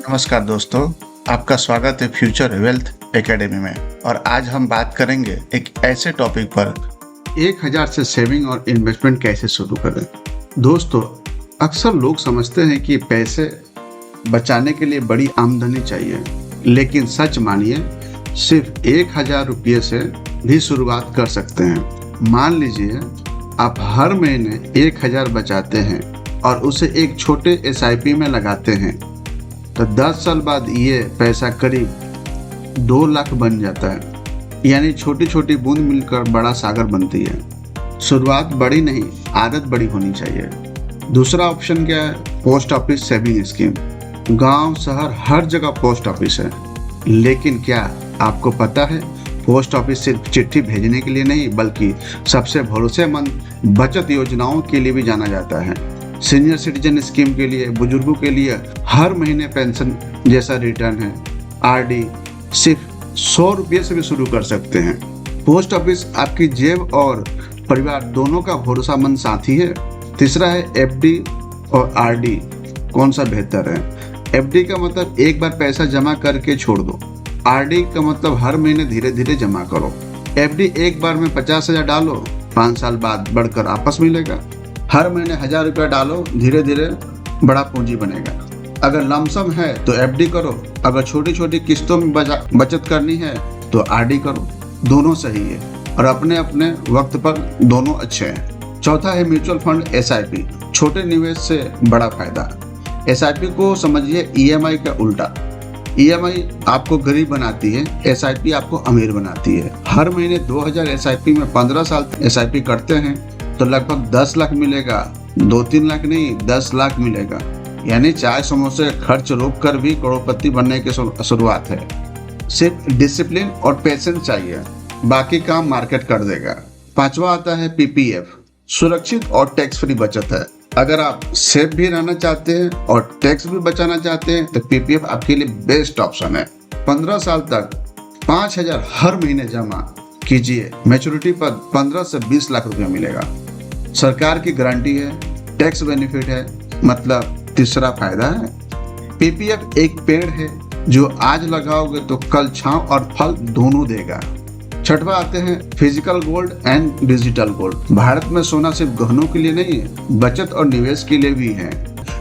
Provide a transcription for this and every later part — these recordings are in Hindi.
नमस्कार दोस्तों, आपका स्वागत है फ्यूचर वेल्थ एकेडमी में। और आज हम बात करेंगे एक ऐसे टॉपिक पर 1000 से सेविंग और इन्वेस्टमेंट कैसे शुरू करें। दोस्तों, अक्सर लोग समझते हैं कि पैसे बचाने के लिए बड़ी आमदनी चाहिए, लेकिन सच मानिए सिर्फ 1000 रुपये से भी शुरुआत कर सकते हैं। मान लीजिए आप हर महीने 1000 बचाते हैं और उसे एक छोटे SIP में लगाते हैं, तो 10 साल बाद ये पैसा करीब 2 लाख बन जाता है। यानी छोटी छोटी बूंद मिलकर बड़ा सागर बनती है। शुरुआत बड़ी नहीं, आदत बड़ी होनी चाहिए। दूसरा ऑप्शन क्या है? Post office saving scheme. गांव शहर हर जगह पोस्ट ऑफिस है, लेकिन क्या आपको पता है पोस्ट ऑफिस सिर्फ चिट्ठी भेजने के लिए नहीं, बल्कि सबसे भरोसेमंद बचत योजनाओं के लिए भी जाना जाता है। सीनियर सिटीजन स्कीम के लिए, बुजुर्गों के लिए हर महीने पेंशन जैसा रिटर्न है। RD सिर्फ 100 रुपये से भी शुरू कर सकते हैं। पोस्ट ऑफिस आपकी जेब और परिवार दोनों का भरोसेमंद साथी है। तीसरा है FD और RD। कौन सा बेहतर है? FD का मतलब एक बार पैसा जमा करके छोड़ दो। RD का मतलब हर महीने धीरे धीरे जमा करो। FD एक बार में 50,000 डालो, 5 साल बाद बढ़कर वापस मिलेगा। हर महीने 1000 रुपया डालो, धीरे धीरे बड़ा पूंजी बनेगा। अगर लमसम है तो FD करो, अगर छोटी छोटी किस्तों में बचत करनी है तो RD करो। दोनों सही है और अपने अपने वक्त पर दोनों अच्छे हैं। चौथा है म्यूचुअल फंड SIP। छोटे निवेश से बड़ा फायदा। SIP को समझिए EMI का उल्टा। EMI आपको गरीब बनाती है, SIP आपको अमीर बनाती है। हर महीने 2000 SIP में 15 साल SIP करते हैं तो लगभग 10 लाख मिलेगा। 2-3 लाख नहीं, 10 लाख मिलेगा। यानी चाय समोसे खर्च रोक कर भी करोड़पति बनने की शुरुआत है। सिर्फ डिसिप्लिन और पेशेंस चाहिए, बाकी काम मार्केट कर देगा। पांचवा आता है PPF। सुरक्षित और टैक्स फ्री बचत है। अगर आप सेफ भी रहना चाहते हैं और टैक्स भी बचाना चाहते हैं तो PPF आपके लिए बेस्ट ऑप्शन है। 15 साल तक 5000 हर महीने जमा कीजिए, मैच्योरिटी पर 15 से 20 लाख रुपया मिलेगा। सरकार की गारंटी है, टैक्स बेनिफिट है, मतलब तीसरा फायदा है। PPF एक पेड़ है जो आज लगाओगे तो कल छांव और फल दोनों देगा। छठवा आते हैं physical gold and digital gold. Bharat में सोना सिर्फ गहनों के लिए नहीं है, बचत और निवेश के लिए भी है।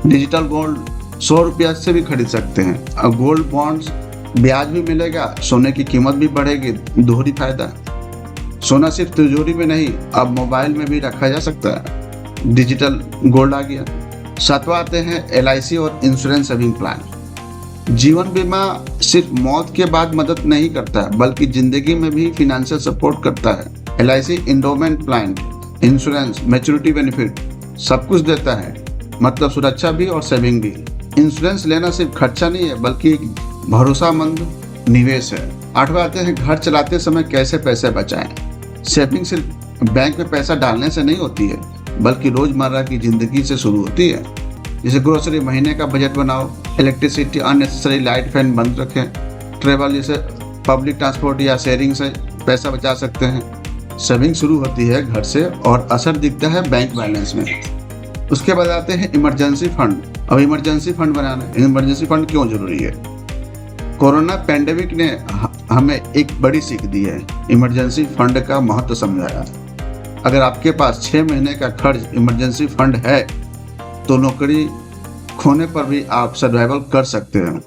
डिजिटल गोल्ड 100 रुपया से भी खरीद सकते हैं। अब गोल्ड बॉन्ड्स ब्याज भी मिलेगा, सोने की कीमत भी बढ़ेगी, दोहरी फायदा। सोना सिर्फ तिजोरी में नहीं, अब मोबाइल में भी रखा जा सकता है। डिजिटल गोल्ड आ गया। सातवां आते हैं LIC और इंश्योरेंस सेविंग प्लान। जीवन बीमा सिर्फ मौत के बाद मदद नहीं करता है, बल्कि जिंदगी में भी फाइनेंशियल सपोर्ट करता है। LIC endowment plan, insurance, maturity benefit सब कुछ देता है, मतलब सुरक्षा भी और सेविंग भी। इंश्योरेंस लेना सिर्फ खर्चा नहीं है, बल्कि एक भरोसेमंद निवेश है। आठवां आते हैं घर चलाते समय कैसे पैसे बचाएं। सेविंग सिर्फ बैंक में पैसा डालने से नहीं होती है, बल्कि रोजमर्रा की जिंदगी से शुरू होती है। जैसे ग्रोसरी, महीने का बजट बनाओ। इलेक्ट्रिसिटी, अननेसेसरी लाइट फैन बंद रखें। ट्रेवल जैसे पब्लिक ट्रांसपोर्ट या शेयरिंग से पैसा बचा सकते हैं। सेविंग शुरू होती है घर से और असर दिखता है बैंक बैलेंस में। उसके बाद आते हैं इमरजेंसी फंड। अब इमरजेंसी फंड बनाना, इमरजेंसी फंड क्यों जरूरी है? कोरोना पैंडेमिक ने हमें एक बड़ी सीख दी है, इमरजेंसी फंड का महत्व समझाया। अगर आपके पास 6 महीने का खर्च इमरजेंसी फंड है तो नौकरी खोने पर भी आप सर्वाइवल कर सकते हैं।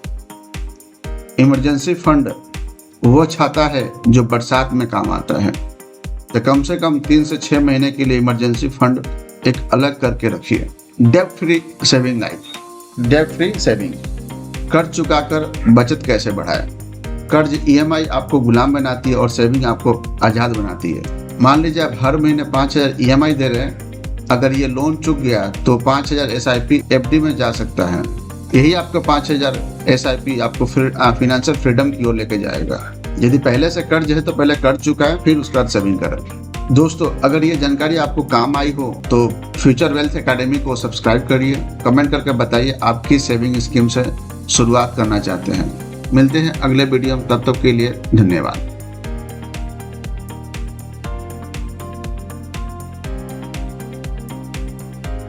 इमरजेंसी फंड वो छाता है जो बरसात में काम आता है। तो कम से कम 3 से 6 महीने के लिए इमरजेंसी फंड एक अलग करके रखिए। Debt free saving life. Debt free saving. कर्ज चुकाकर बचत कैसे बढ़ाएं? कर्ज EMI आपको गुलाम बनाती है और सेविंग आपको आज़ाद बनाती है। मान लीजिए आप हर महीने 5000 EMI दे रहे हैं। अगर ये लोन चुक गया तो 5000 SIP FD में जा सकता है। यही आपका 5000 SIP आपको फाइनेंशियल फ्रीडम की ओर लेके जाएगा। यदि पहले से कर्ज है तो पहले कर्ज चुकाएं, फिर उसके बाद सेविंग करें। दोस्तों, अगर ये जानकारी आपको काम आई हो तो फ्यूचर वेल्थ एकेडमी को सब्सक्राइब करिए। कमेंट करके बताइए आप किस सेविंग स्कीम से शुरुआत करना चाहते हैं। मिलते हैं अगले वीडियो में, तब तक के लिए धन्यवाद।